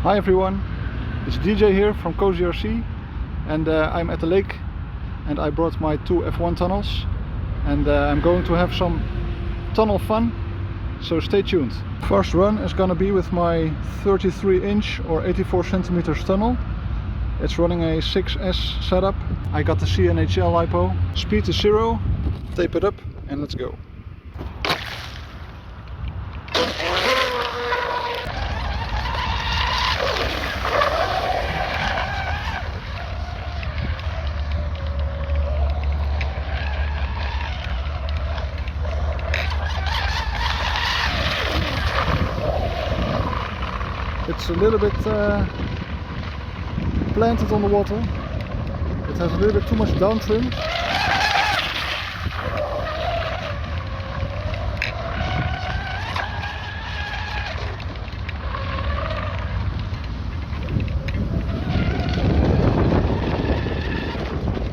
Hi everyone, it's DJ here from Cozy RC, and I'm at the lake and I brought my two F1 tunnels, and I'm going to have some tunnel fun, so stay tuned. First run is gonna be with my 33-inch or 84 centimeters tunnel. It's running a 6S setup. I got the CNHL LiPo. Speed is 0, tape it up and let's go. It's a little bit planted on the water. It has a little bit too much down trim.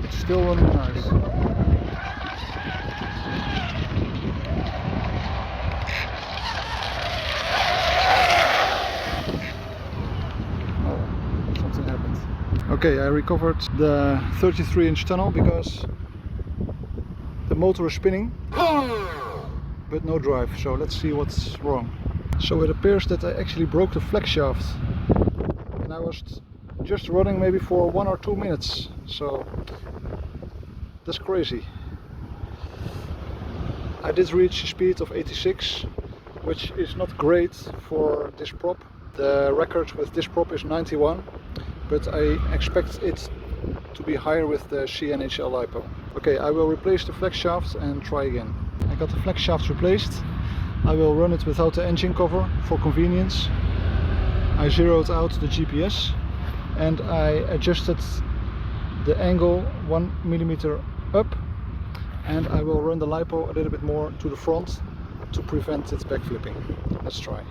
It's still running nice. Okay, I recovered the 33-inch tunnel because the motor is spinning, but no drive, so let's see what's wrong. So it appears that I actually broke the flex shaft, and I was just running maybe for 1 or 2 minutes, so that's crazy. I did reach a speed of 86, which is not great for this prop. The record with this prop is 91. But I expect it to be higher with the CNHL LiPo. Okay, I will replace the flex shaft and try again. I got the flex shaft replaced. I will run it without the engine cover for convenience. I zeroed out the GPS and I adjusted the angle 1 millimeter up, and I will run the LiPo a little bit more to the front to prevent it backflipping. Let's try.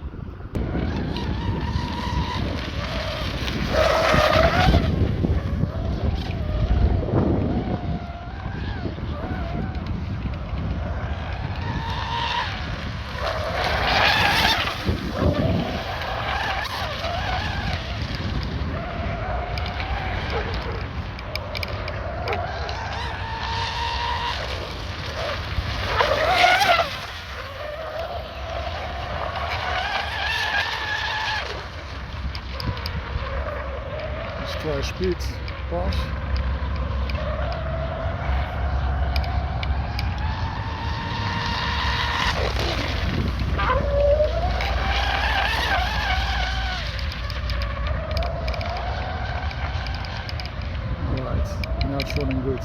Try speed pass. Alright, now it's running good.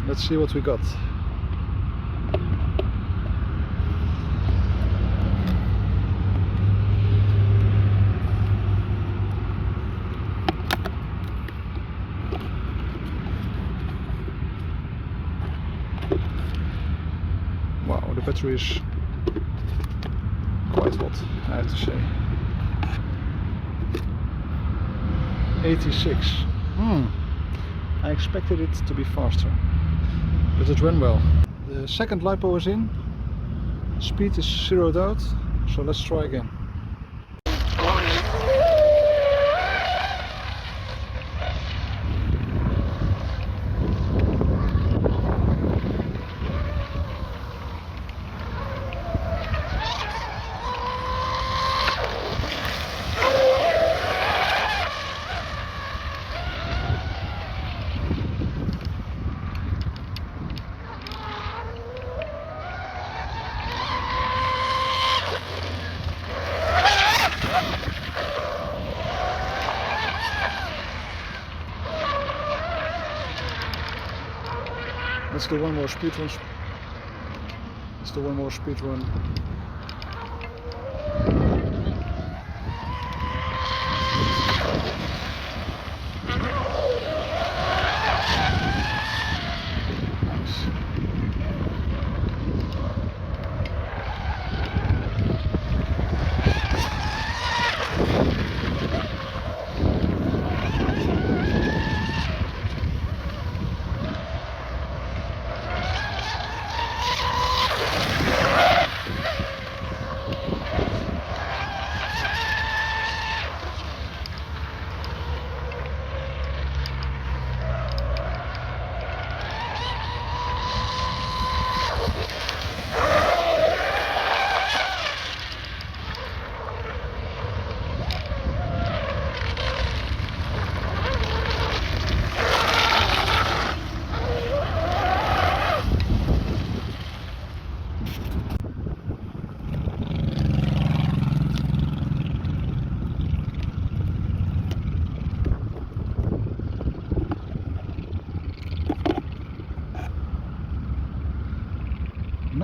Let's see what we got. Wow, the battery is quite hot, I have to say. 86. I expected it to be faster, but it ran well. The second LiPo is in, speed is zeroed out, so let's try again. Let's do one more speed run. Let's do one more speed run. Nice.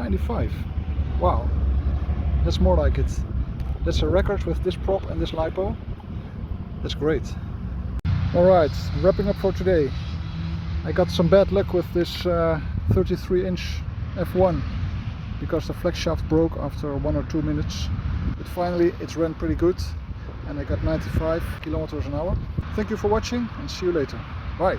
95. Wow, that's more like it. That's a record with this prop and this LiPo. That's great. Alright, wrapping up for today. I got some bad luck with this 33-inch F1 because the flex shaft broke after 1 or 2 minutes. But finally it ran pretty good and I got 95 kilometers an hour. Thank you for watching and see you later. Bye.